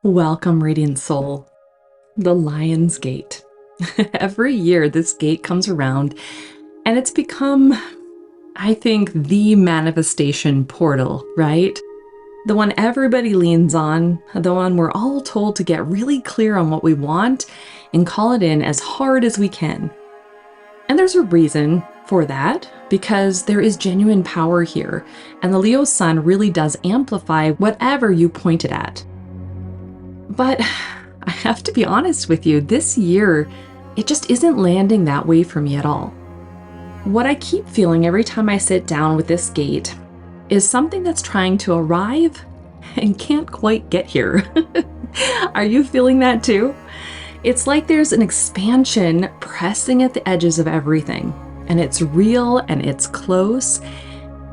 Welcome, Radiant Soul, the Lion's Gate. Every year, this gate comes around, and it's become, I think, the manifestation portal, right? The one everybody leans on, the one we're all told to get really clear on what we want and call it in as hard as we can. And there's a reason for that, because there is genuine power here, and the Leo sun really does amplify whatever you point it at. But I have to be honest with you, this year, it just isn't landing that way for me at all. What I keep feeling every time I sit down with this gate is something that's trying to arrive and can't quite get here. Are you feeling that too? It's like there's an expansion pressing at the edges of everything, and it's real and it's close,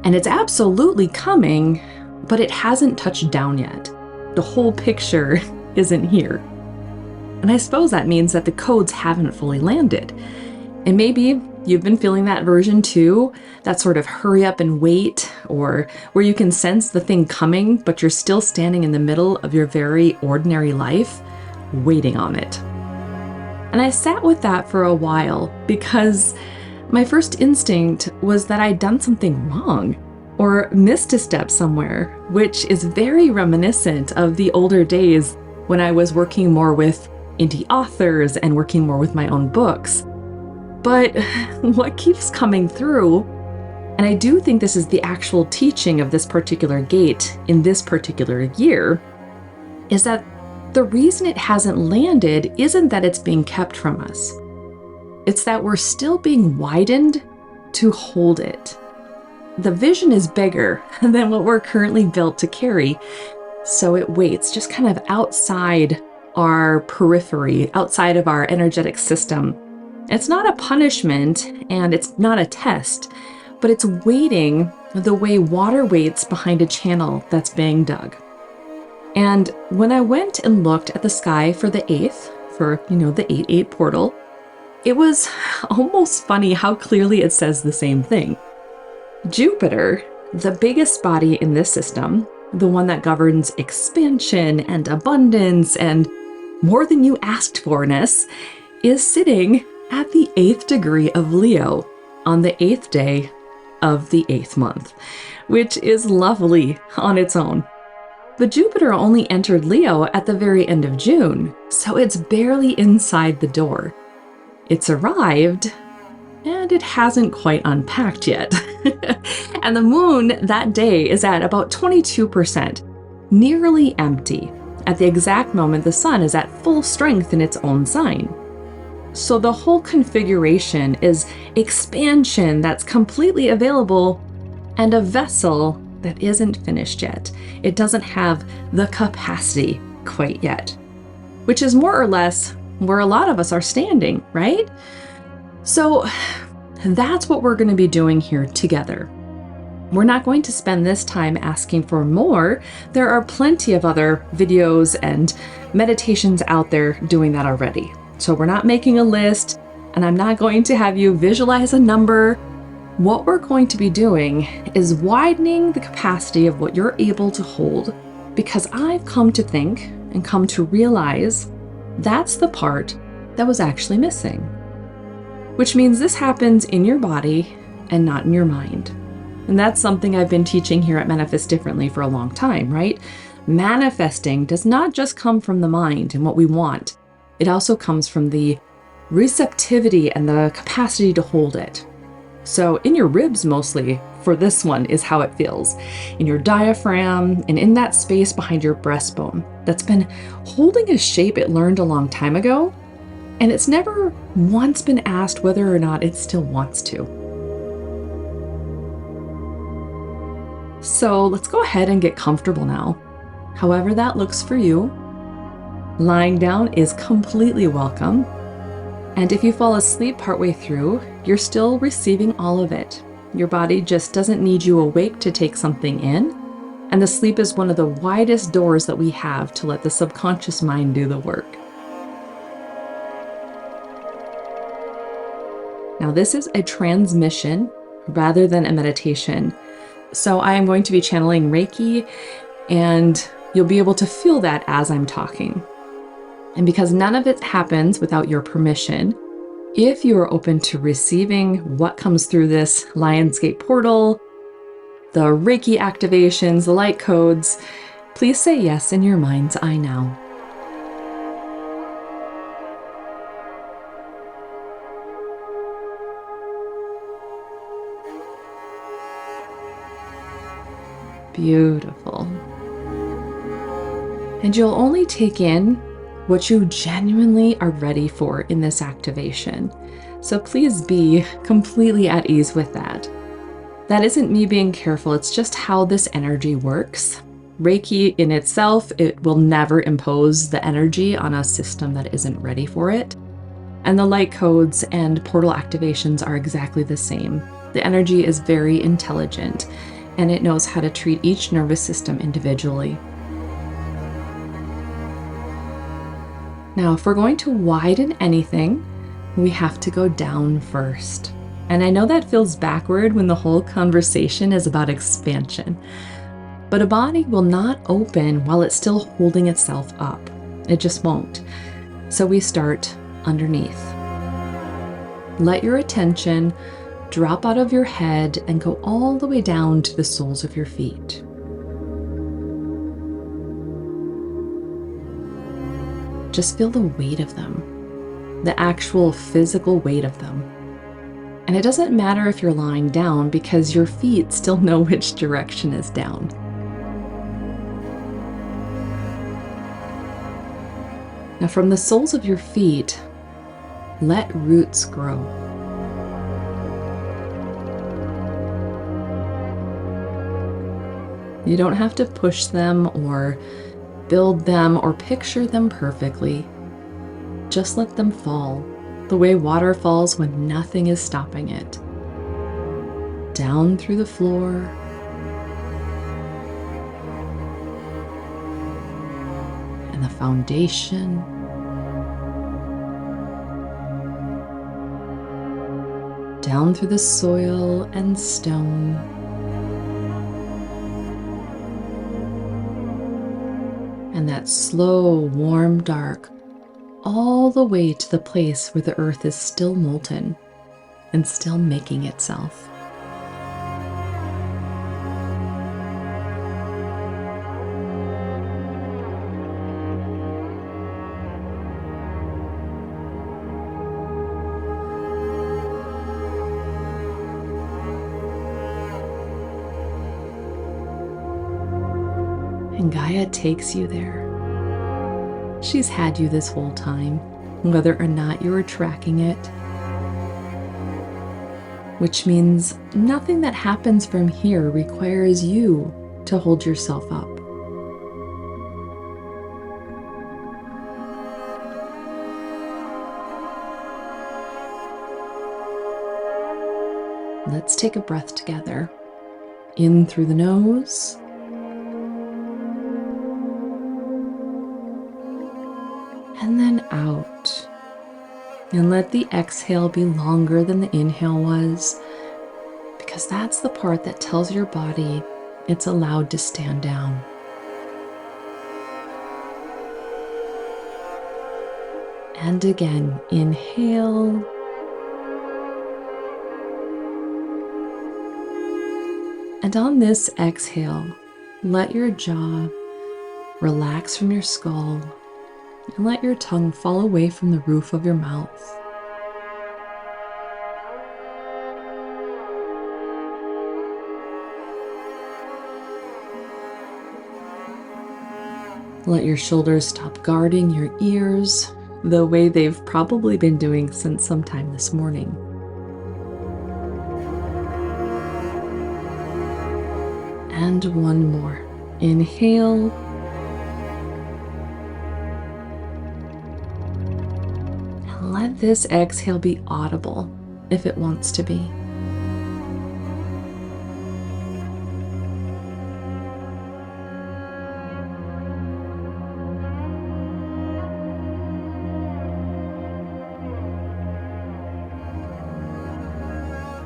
and it's absolutely coming, but it hasn't touched down yet. The whole picture isn't here. And I suppose that means that the codes haven't fully landed. And maybe you've been feeling that version too, that sort of hurry up and wait, or where you can sense the thing coming, but you're still standing in the middle of your very ordinary life, waiting on it. And I sat with that for a while because my first instinct was that I'd done something wrong or missed a step somewhere, which is very reminiscent of the older days when I was working more with indie authors and working more with my own books. But what keeps coming through, and I do think this is the actual teaching of this particular gate in this particular year, is that the reason it hasn't landed isn't that it's being kept from us. It's that we're still being widened to hold it. The vision is bigger than what we're currently built to carry, so it waits just kind of outside our periphery, outside of our energetic system. It's not a punishment and it's not a test, but it's waiting the way water waits behind a channel that's being dug. And when I went and looked at the sky for the 8th, for, the 8-8 portal, it was almost funny how clearly it says the same thing. Jupiter, the biggest body in this system, the one that governs expansion and abundance and more than you asked for-ness, is sitting at the 8th degree of Leo on the 8th day of the 8th month, which is lovely on its own. But Jupiter only entered Leo at the very end of June, so it's barely inside the door. It's arrived, and it hasn't quite unpacked yet. And the moon that day is at about 22%, nearly empty, at the exact moment the sun is at full strength in its own sign. So the whole configuration is expansion that's completely available and a vessel that isn't finished yet. It doesn't have the capacity quite yet, which is more or less where a lot of us are standing, right? So that's what we're going to be doing here together. We're not going to spend this time asking for more. There are plenty of other videos and meditations out there doing that already. So we're not making a list, and I'm not going to have you visualize a number. What we're going to be doing is widening the capacity of what you're able to hold, because I've come to think and come to realize that's the part that was actually missing. Which means this happens in your body and not in your mind. And that's something I've been teaching here at Manifest Differently for a long time, right? Manifesting does not just come from the mind and what we want. It also comes from the receptivity and the capacity to hold it. So in your ribs mostly, for this one, is how it feels. In your diaphragm and in that space behind your breastbone that's been holding a shape it learned a long time ago, and it's never once been asked whether or not it still wants to. So let's go ahead and get comfortable now, however that looks for you. Lying down is completely welcome. And if you fall asleep partway through, you're still receiving all of it. Your body just doesn't need you awake to take something in. And the sleep is one of the widest doors that we have to let the subconscious mind do the work. Now, this is a transmission rather than a meditation. So I am going to be channeling Reiki and You'll be able to feel that as I'm talking. And because none of it happens without your permission, if you are open to receiving what comes through this Lionsgate portal, the Reiki activations, the light codes, please say yes in your mind's eye now. Beautiful. And you'll only take in what you genuinely are ready for in this activation. So please be completely at ease with that. That isn't me being careful, it's just how this energy works. Reiki in itself, it will never impose the energy on a system that isn't ready for it. And the light codes and portal activations are exactly the same. The energy is very intelligent, and it knows how to treat each nervous system individually. Now, if we're going to widen anything, we have to go down first. And I know that feels backward when the whole conversation is about expansion, but a body will not open while it's still holding itself up. It just won't. So we start underneath. Let your attention drop out of your head and go all the way down to the soles of your feet. Just feel the weight of them, the actual physical weight of them. And it doesn't matter if you're lying down because your feet still know which direction is down. Now from the soles of your feet, let roots grow. You don't have to push them or build them or picture them perfectly. Just let them fall, the way water falls when nothing is stopping it. Down through the floor, and the foundation, down through the soil and stone, and that slow, warm, dark, all the way to the place where the earth is still molten and still making itself. And Gaia takes you there. She's had you this whole time, whether or not you were tracking it. Which means nothing that happens from here requires you to hold yourself up. Let's take a breath together. In through the nose. And then out. And let the exhale be longer than the inhale was, because that's the part that tells your body it's allowed to stand down. And again, inhale. And on this exhale, let your jaw relax from your skull. And let your tongue fall away from the roof of your mouth. Let your shoulders stop guarding your ears the way they've probably been doing since sometime this morning. And one more. Inhale. Let this exhale be audible if it wants to be.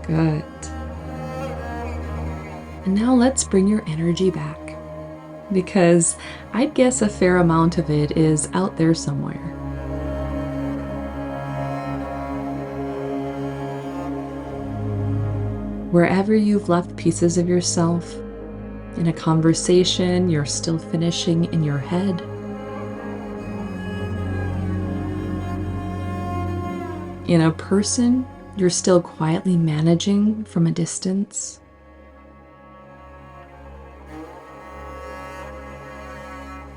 Good. And now let's bring your energy back. because I'd guess a fair amount of it is out there somewhere. Wherever you've left pieces of yourself, in a conversation you're still finishing in your head, in a person you're still quietly managing from a distance,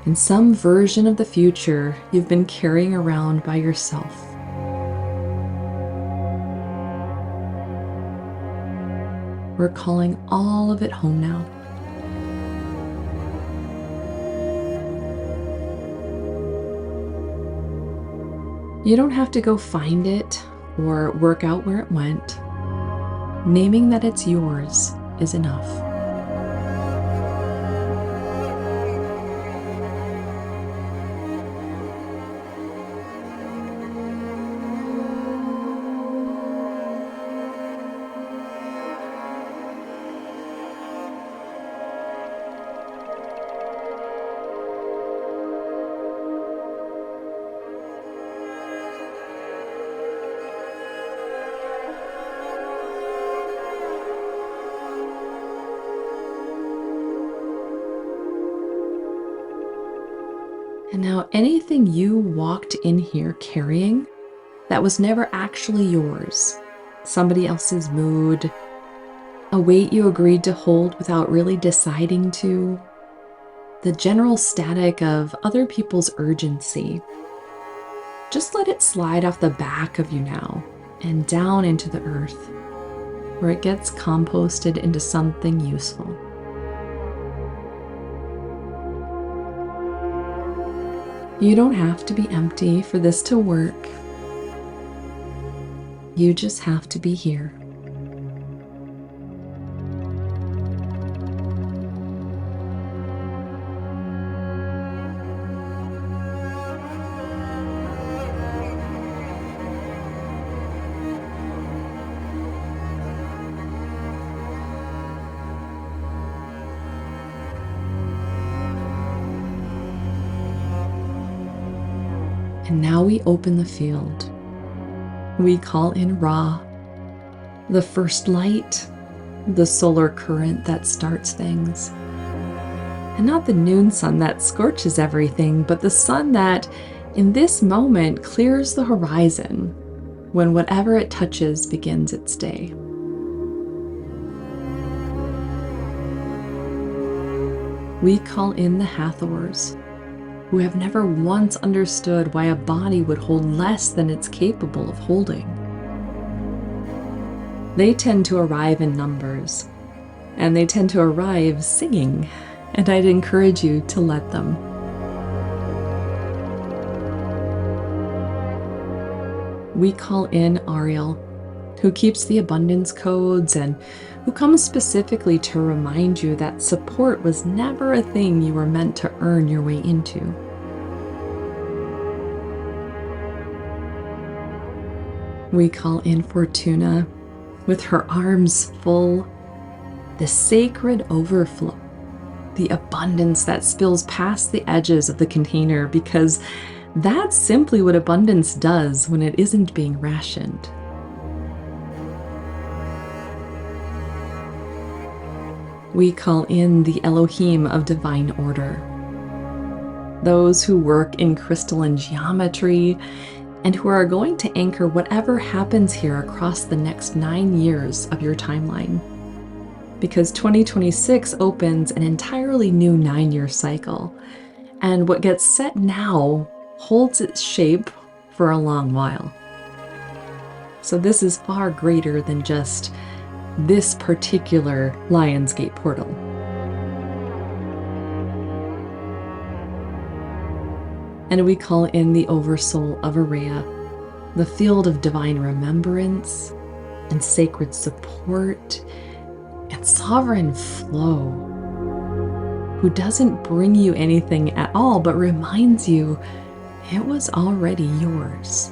in some version of the future you've been carrying around by yourself. We're calling all of it home now. You don't have to go find it or work out where it went. Naming that it's yours is enough. And now anything you walked in here carrying that was never actually yours, somebody else's mood, a weight you agreed to hold without really deciding to, the general static of other people's urgency, just let it slide off the back of you now and down into the earth, where it gets composted into something useful. You don't have to be empty for this to work. You just have to be here. And now we open the field. We call in Ra, the first light, the solar current that starts things. And not the noon sun that scorches everything, but the sun that, in this moment, clears the horizon when whatever it touches begins its day. We call in the Hathors, who have never once understood why a body would hold less than it's capable of holding. They tend to arrive in numbers, and they tend to arrive singing, and I'd encourage you to let them. We call in Auriel, who keeps the abundance codes and who comes specifically to remind you that support was never a thing you were meant to earn your way into. We call in Fortuna, with her arms full, the sacred overflow, the abundance that spills past the edges of the container, because that's simply what abundance does when it isn't being rationed. We call in the Elohim of divine order, those who work in crystalline geometry and who are going to anchor whatever happens here across the next 9 years of your timeline. Because 2026 opens an entirely new 9-year cycle, and what gets set now holds its shape for a long while. So this is far greater than just this particular Lionsgate portal. And we call in the Oversoul of Auriel, the field of divine remembrance and sacred support and sovereign flow, who doesn't bring you anything at all but reminds you it was already yours.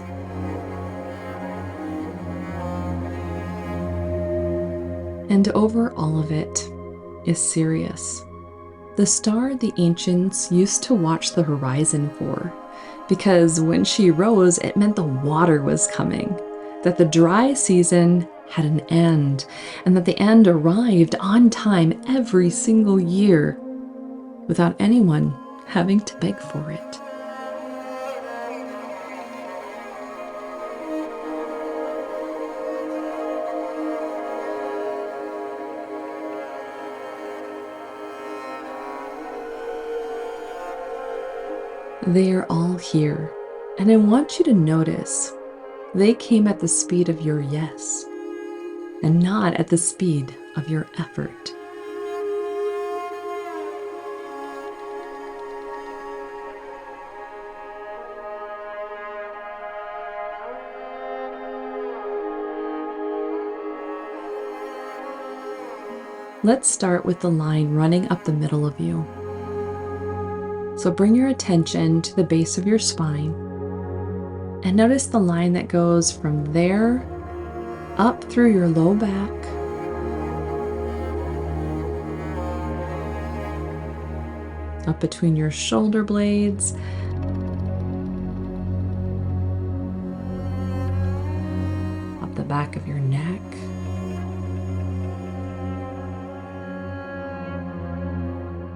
And over all of it is Sirius, the star the ancients used to watch the horizon for, because when she rose, it meant the water was coming, that the dry season had an end, and that the end arrived on time every single year, without anyone having to beg for it. They are all here, and I want you to notice they came at the speed of your yes, and not at the speed of your effort. Let's start with the line running up the middle of you. So bring your attention to the base of your spine and notice the line that goes from there up through your low back, up between your shoulder blades, up the back of your neck,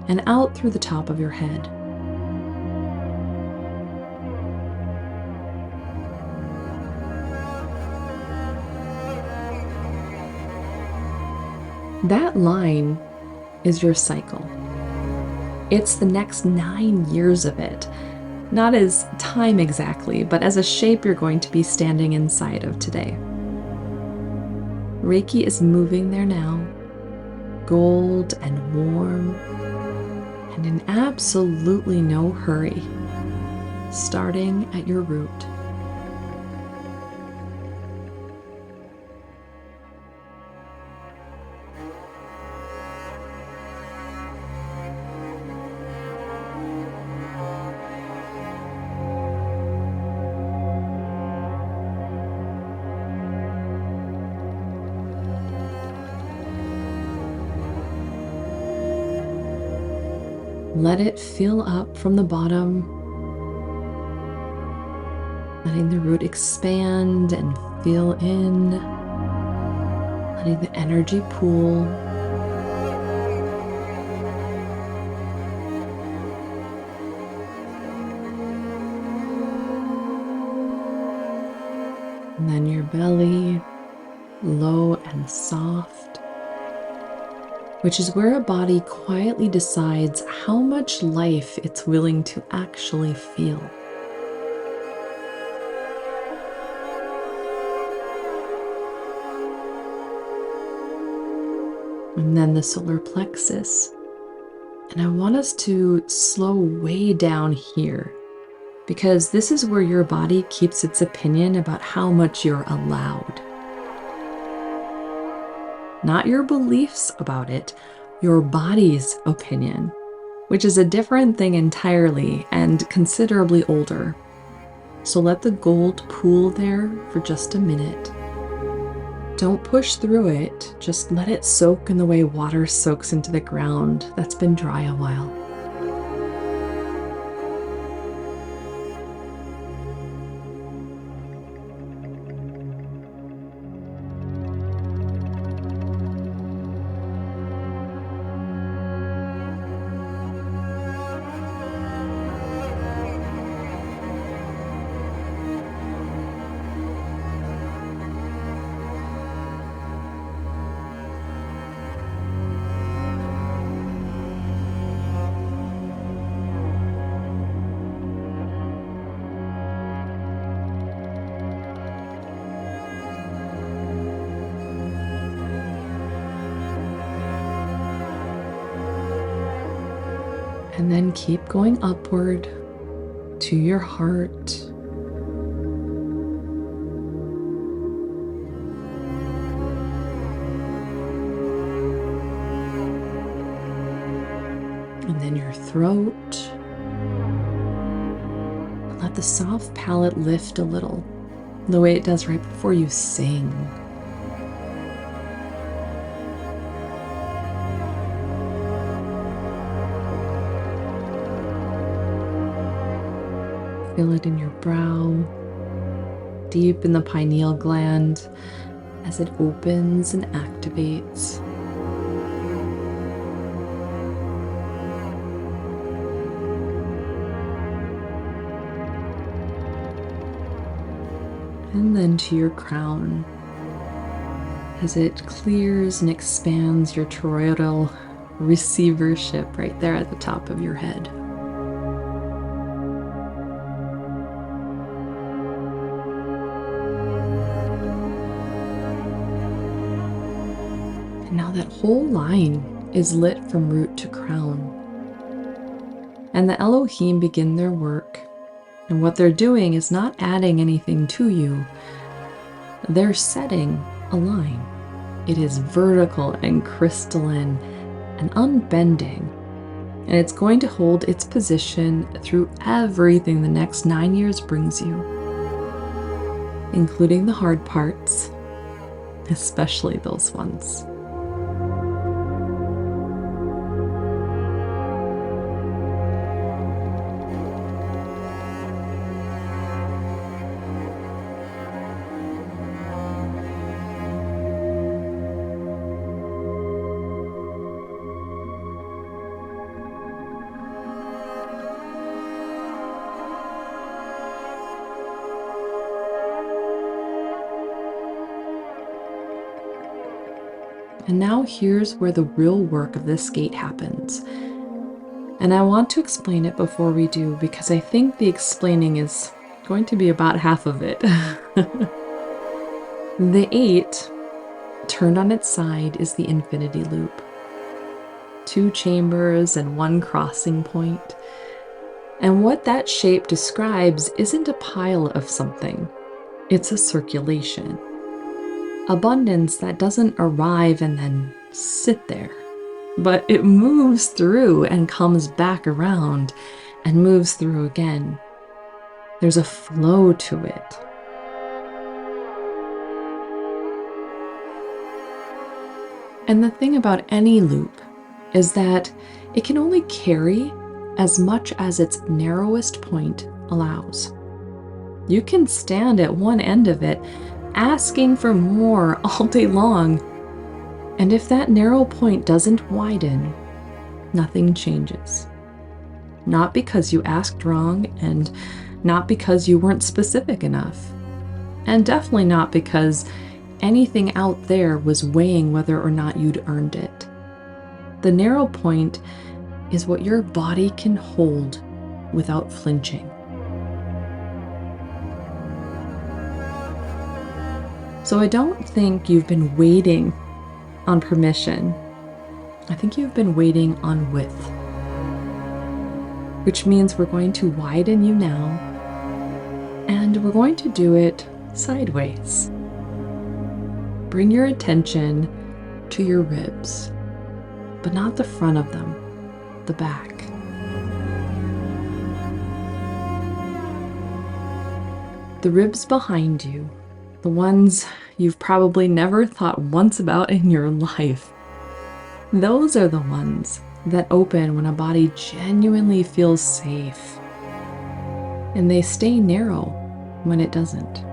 and out through the top of your head. That line is your cycle. It's the next 9 years of it, not as time exactly, but as a shape you're going to be standing inside of today. Reiki is moving there now, gold and warm, and in absolutely no hurry, starting at your root. Let it fill up from the bottom, letting the root expand and fill in, letting the energy pool. And then your belly, low and soft, which is where a body quietly decides how much life it's willing to actually feel. And then the solar plexus. And I want us to slow way down here, because this is where your body keeps its opinion about how much you're allowed. Not your beliefs about it, your body's opinion, which is a different thing entirely and considerably older. So let the gold pool there for just a minute. Don't push through it, just let it soak in the way water soaks into the ground that's been dry a while. And then keep going upward to your heart. And then your throat. And let the soft palate lift a little, the way it does right before you sing. Feel it in your brow, deep in the pineal gland as it opens and activates. And then to your crown as it clears and expands your toroidal receivership right there at the top of your head. And now that whole line is lit from root to crown. And the Elohim begin their work. And what they're doing is not adding anything to you. They're setting a line. It is vertical and crystalline and unbending. And it's going to hold its position through everything the next 9 years brings you, including the hard parts, especially those ones. And now here's where the real work of this gate happens. And I want to explain it before we do, because I think the explaining is going to be about half of it. The 8, turned on its side, is the infinity loop. 2 chambers and 1 crossing point. And what that shape describes isn't a pile of something. It's a circulation. Abundance that doesn't arrive and then sit there, but it moves through and comes back around and moves through again. There's a flow to it. And the thing about any loop is that it can only carry as much as its narrowest point allows. You can stand at one end of it asking for more all day long. And if that narrow point doesn't widen, nothing changes. Not because you asked wrong, and not because you weren't specific enough. And definitely not because anything out there was weighing whether or not you'd earned it. The narrow point is what your body can hold without flinching. So I don't think you've been waiting on permission. I think you've been waiting on width, which means we're going to widen you now, and we're going to do it sideways. Bring your attention to your ribs, but not the front of them, the back. The ribs behind you, the ones you've probably never thought once about in your life. Those are the ones that open when a body genuinely feels safe. And they stay narrow when it doesn't.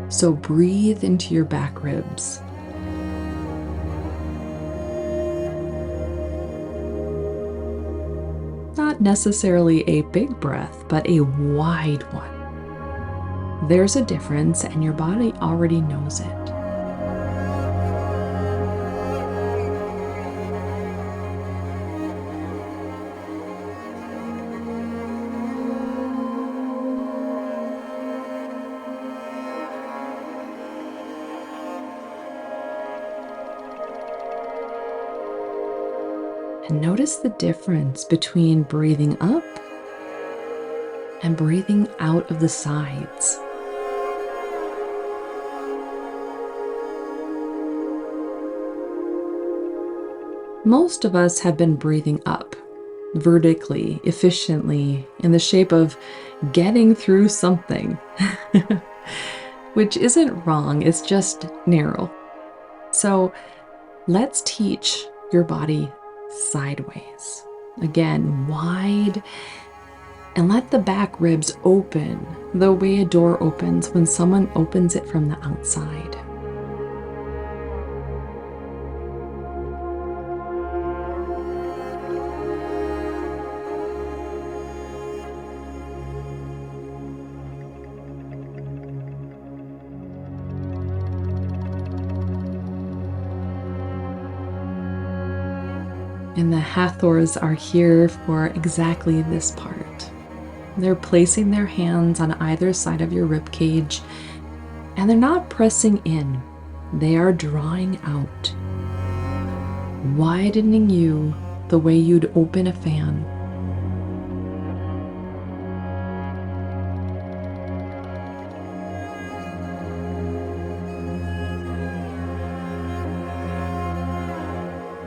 So breathe into your back ribs. Not necessarily a big breath, but a wide one. There's a difference, and your body already knows it. And notice the difference between breathing up and breathing out of the sides. Most of us have been breathing up, vertically, efficiently, in the shape of getting through something, which isn't wrong, it's just narrow. So let's teach your body sideways. Again, wide And let the back ribs open the way a door opens when someone opens it from the outside. And the Hathors are here for exactly this part. They're placing their hands on either side of your rib cage, and they're not pressing in. They are drawing out, widening you the way you'd open a fan.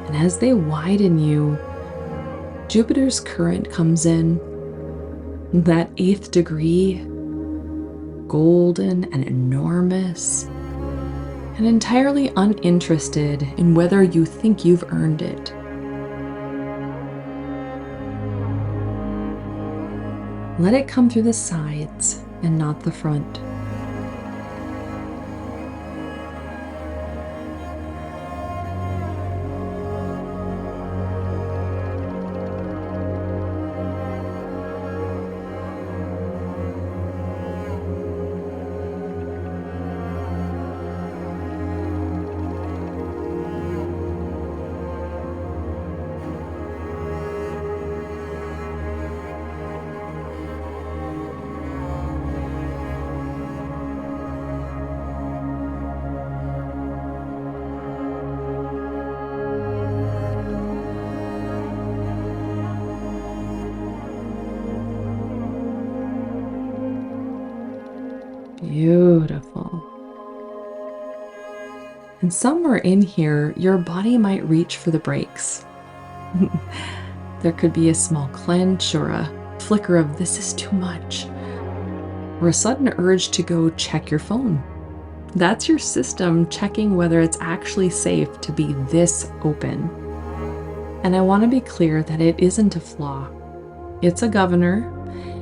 And as they widen you, Jupiter's current comes in, that 8th degree, golden and enormous, and entirely uninterested in whether you think you've earned it. Let it come through the sides and not the front. Beautiful. And somewhere in here, your body might reach for the brakes. There could be a small clench or a flicker of "this is too much," or a sudden urge to go check your phone. That's your system checking whether it's actually safe to be this open. And I want to be clear that it isn't a flaw. It's a governor,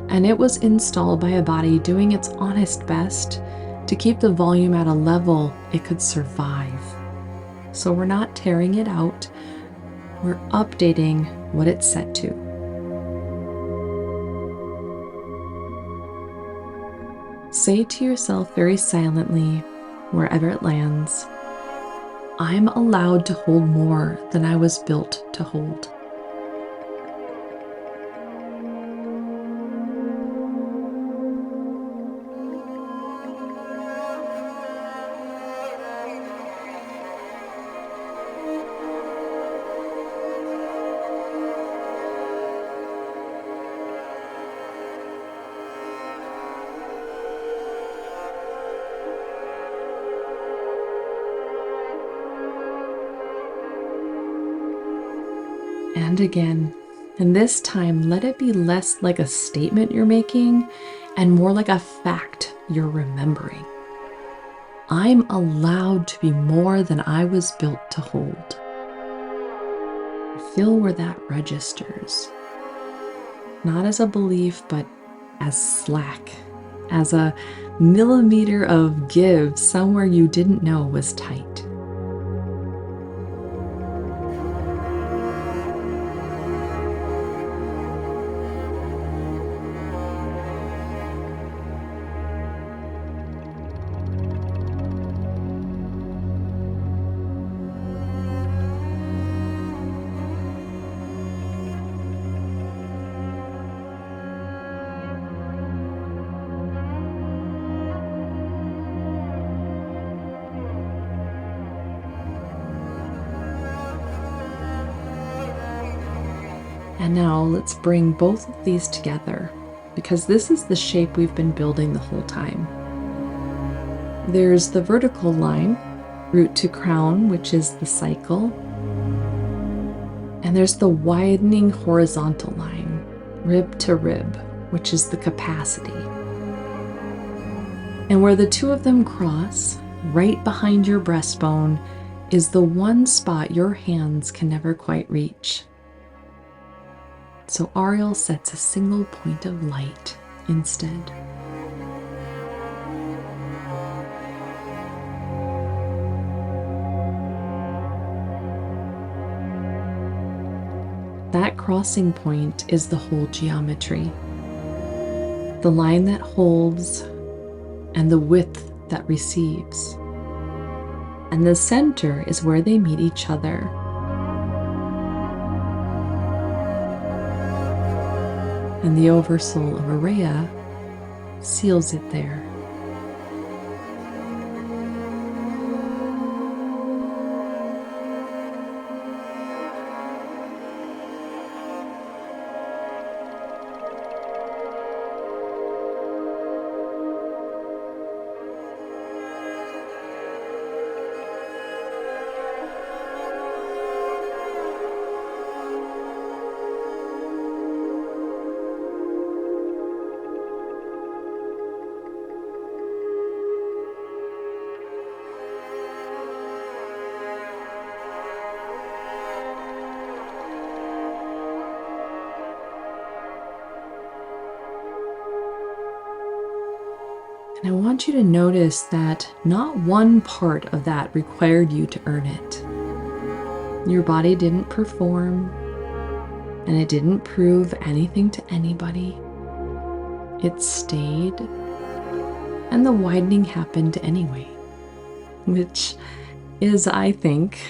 and it was installed by a body doing its honest best to keep the volume at a level it could survive. So we're not tearing it out, we're updating what it's set to. Say to yourself very silently, wherever it lands, "I'm allowed to hold more than I was built to hold." And again, and this time let it be less like a statement you're making and more like a fact you're remembering. I'm allowed to be more than I was built to hold. Feel where that registers. Not as a belief, but as slack, as a millimeter of give somewhere you didn't know was tight. And now let's bring both of these together, because this is the shape we've been building the whole time. There's the vertical line, root to crown, which is the cycle. And there's the widening horizontal line, rib to rib, which is the capacity. And where the two of them cross, right behind your breastbone, is the one spot your hands can never quite reach. So Auriel sets a single point of light instead. That crossing point is the whole geometry. The line that holds and the width that receives. And the center is where they meet each other. And the oversoul of Auriel seals it there. And I want you to notice that not one part of that required you to earn it. Your body didn't perform, and it didn't prove anything to anybody. It stayed, and the widening happened anyway, which is, I think,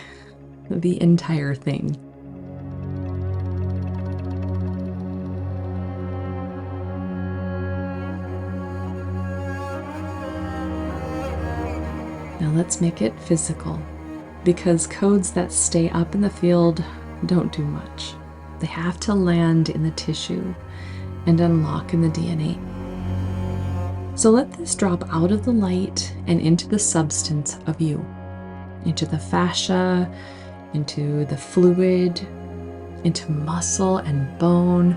the entire thing. Now let's make it physical, because codes that stay up in the field don't do much. They have to land in the tissue and unlock in the DNA. So let this drop out of the light and into the substance of you, into the fascia, into the fluid, into muscle and bone.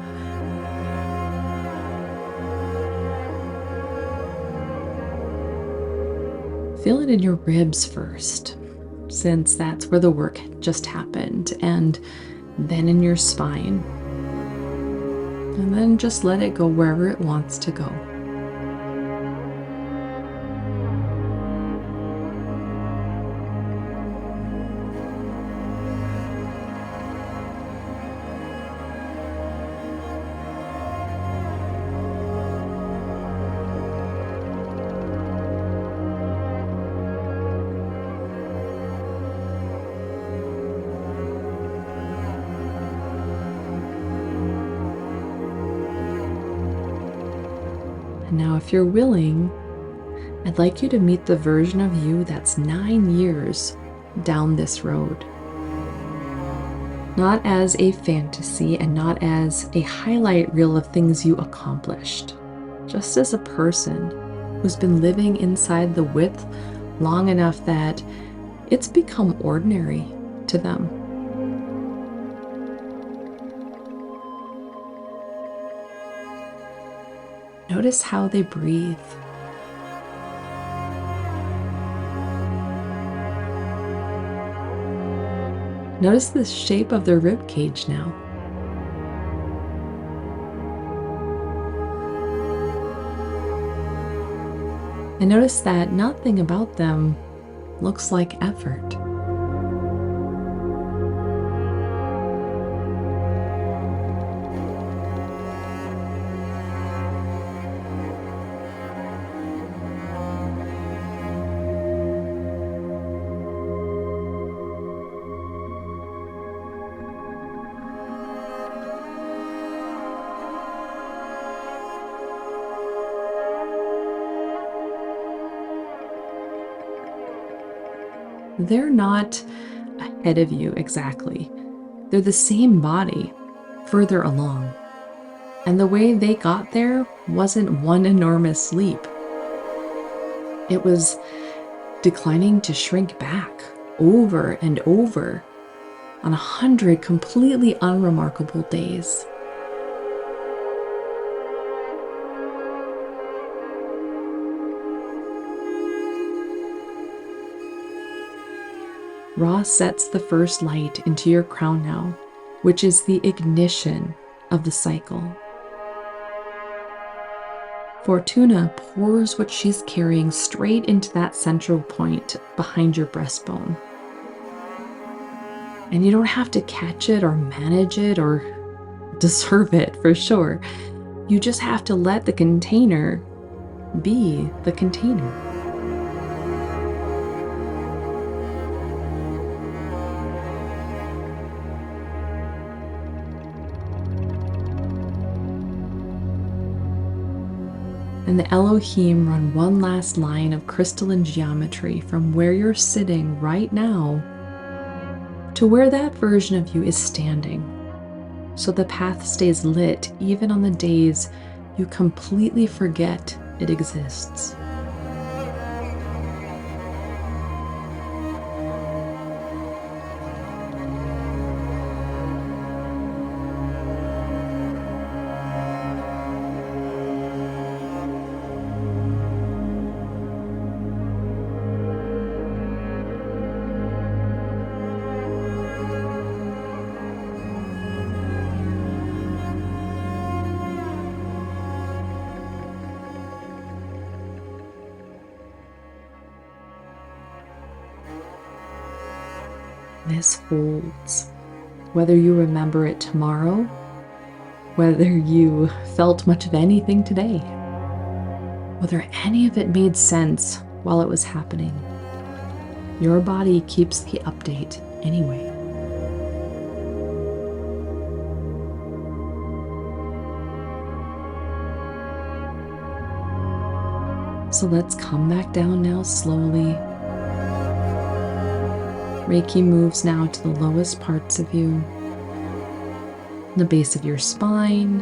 Feel it in your ribs first, since that's where the work just happened, and then in your spine. And then just let it go wherever it wants to go. Now, if you're willing, I'd like you to meet the version of you that's 9 years down this road. Not as a fantasy and not as a highlight reel of things you accomplished, just as a person who's been living inside the width long enough that it's become ordinary to them. Notice how they breathe. Notice the shape of their rib cage now. And notice that nothing about them looks like effort. They're not ahead of you exactly. They're the same body, further along. And the way they got there wasn't one enormous leap. It was declining to shrink back over and over on 100 completely unremarkable days. Ra sets the first light into your crown now, which is the ignition of the cycle. Fortuna pours what she's carrying straight into that central point behind your breastbone. And you don't have to catch it or manage it or deserve it for sure. You just have to let the container be the container. And the Elohim run one last line of crystalline geometry from where you're sitting right now to where that version of you is standing. So the path stays lit even on the days you completely forget it exists. This holds, whether you remember it tomorrow, whether you felt much of anything today, whether any of it made sense while it was happening. Your body keeps the update anyway. So let's come back down now slowly. Reiki moves now to the lowest parts of you, the base of your spine,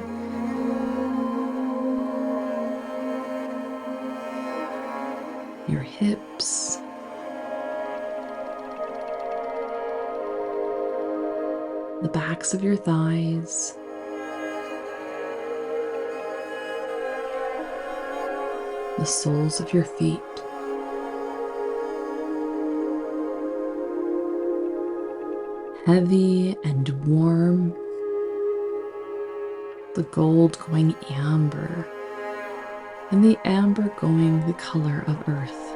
your hips, the backs of your thighs, the soles of your feet. Heavy and warm, the gold going amber, and the amber going the color of earth.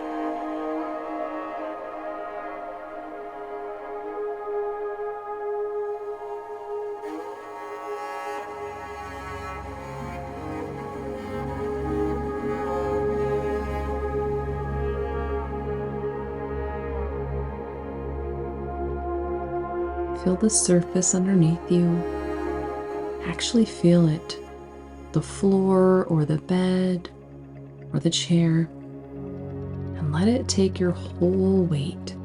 Feel the surface underneath you. Actually feel it. The floor or the bed or the chair. And let it take your whole weight.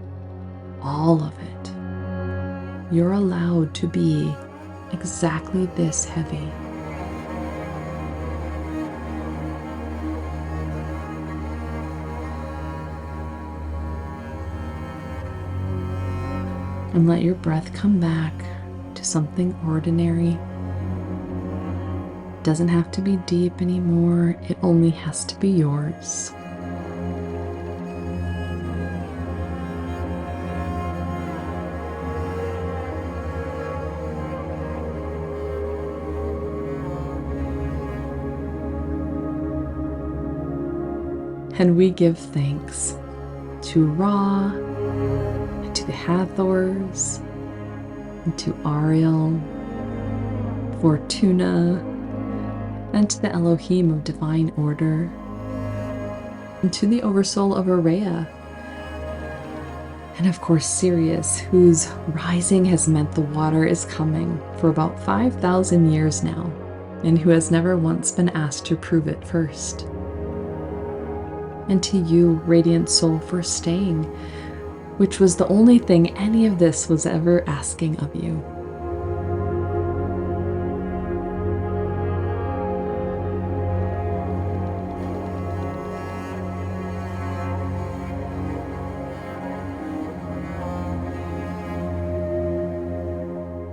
All of it. You're allowed to be exactly this heavy. And let your breath come back to something ordinary. It doesn't have to be deep anymore. It only has to be yours. And we give thanks to Ra, to the Hathors, and to Auriel, Fortuna, and to the Elohim of divine order, and to the oversoul of Auriel, and of course Sirius, whose rising has meant the water is coming for about 5,000 years now, and who has never once been asked to prove it first. And to you, Radiant Soul, for staying, which was the only thing any of this was ever asking of you.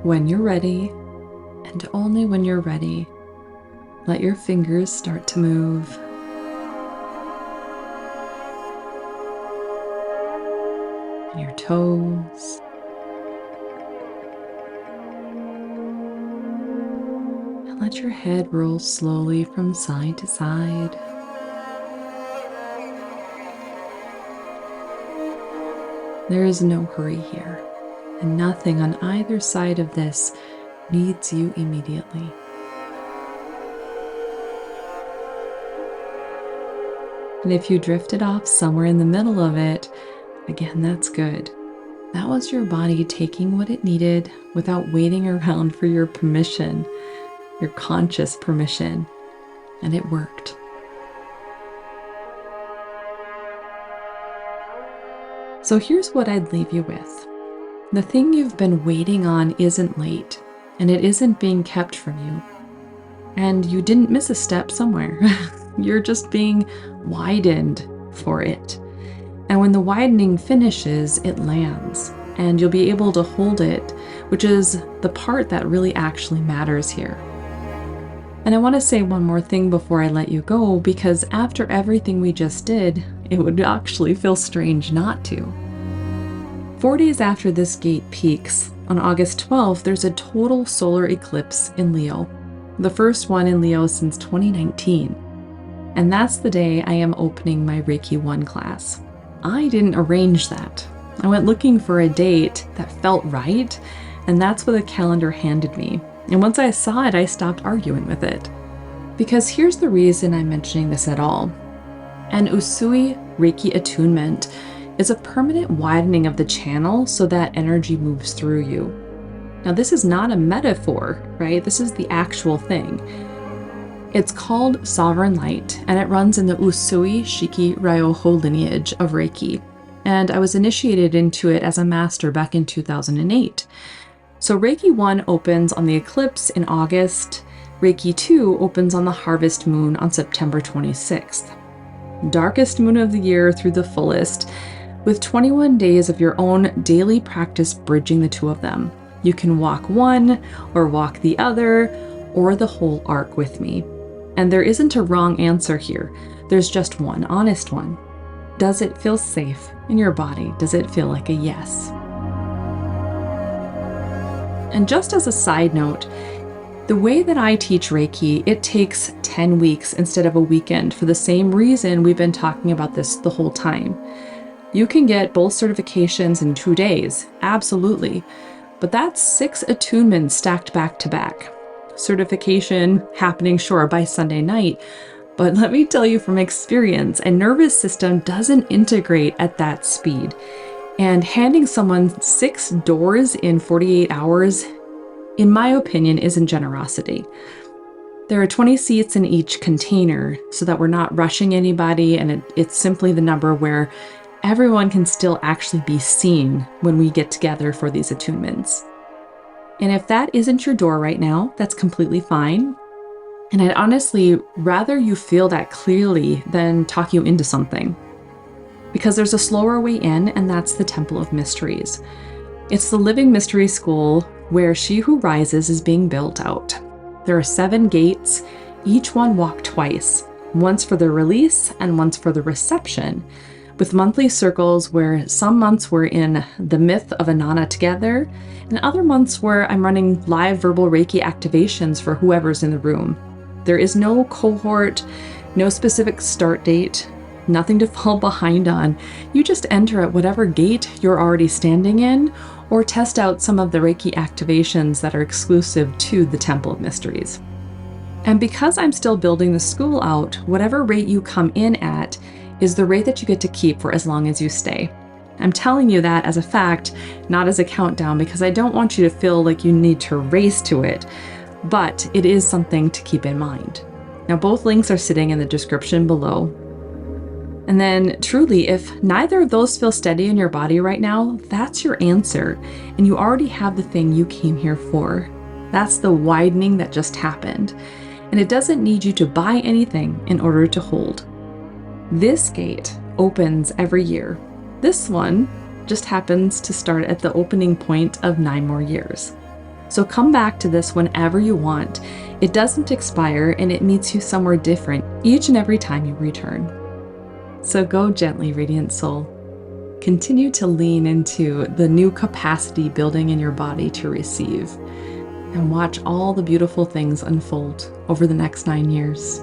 When you're ready, and only when you're ready, let your fingers start to move. Your toes, let your head roll slowly from side to side. There is no hurry here, and nothing on either side of this needs you immediately. And if you drifted off somewhere in the middle of it, again, that's good. That was your body taking what it needed without waiting around for your permission, your conscious permission, and it worked. So here's what I'd leave you with. The thing you've been waiting on isn't late, and it isn't being kept from you. And you didn't miss a step somewhere. You're just being widened for it. And when the widening finishes, it lands, and you'll be able to hold it, which is the part that really actually matters here. And I want to say one more thing before I let you go, because after everything we just did, it would actually feel strange not to. 4 days after this gate peaks, on August 12th, there's a total solar eclipse in Leo, the first one in Leo since 2019. And that's the day I am opening my Reiki 1 class. I didn't arrange that. I went looking for a date that felt right, and that's what the calendar handed me. And once I saw it, I stopped arguing with it. Because here's the reason I'm mentioning this at all. An Usui Reiki attunement is a permanent widening of the channel so that energy moves through you. Now, this is not a metaphor, right? This is the actual thing. It's called Sovereign Light, and it runs in the Usui Shiki Ryoho lineage of Reiki. And I was initiated into it as a master back in 2008. So Reiki 1 opens on the eclipse in August. Reiki 2 opens on the harvest moon on September 26th. Darkest moon of the year through the fullest, with 21 days of your own daily practice bridging the two of them. You can walk one, or walk the other, or the whole arc with me. And there isn't a wrong answer here. There's just one honest one. Does it feel safe in your body? Does it feel like a yes? And just as a side note, the way that I teach Reiki, it takes 10 weeks instead of a weekend for the same reason we've been talking about this the whole time. You can get both certifications in 2 days, absolutely. But that's 6 attunements stacked back to back. Certification happening, sure, by Sunday night. But let me tell you from experience, a nervous system doesn't integrate at that speed. And handing someone 6 doors in 48 hours, in my opinion, isn't generosity. There are 20 seats in each container so that we're not rushing anybody, and it's simply the number where everyone can still actually be seen when we get together for these attunements. And if that isn't your door right now, that's completely fine. And I'd honestly rather you feel that clearly than talk you into something. Because there's a slower way in, and that's the Temple of Mysteries. It's the living mystery school where She Who Rises is being built out. There are 7 gates, each one walked twice, once for the release and once for the reception, with monthly circles where some months we're in the myth of Anana together, and other months where I'm running live verbal Reiki activations for whoever's in the room. There is no cohort, no specific start date, nothing to fall behind on. You just enter at whatever gate you're already standing in, or test out some of the Reiki activations that are exclusive to the Temple of Mysteries. And because I'm still building the school out, whatever rate you come in at is the rate that you get to keep for as long as you stay. I'm telling you that as a fact, not as a countdown, because I don't want you to feel like you need to race to it, but it is something to keep in mind. Now, both links are sitting in the description below. And then truly, if neither of those feel steady in your body right now, that's your answer, and you already have the thing you came here for. That's the widening that just happened, and it doesn't need you to buy anything in order to hold. This gate opens every year. This one just happens to start at the opening point of 9 more years. So come back to this whenever you want. It doesn't expire, and it meets you somewhere different each and every time you return. So go gently, Radiant Soul. Continue to lean into the new capacity building in your body to receive. and watch all the beautiful things unfold over the next 9 years.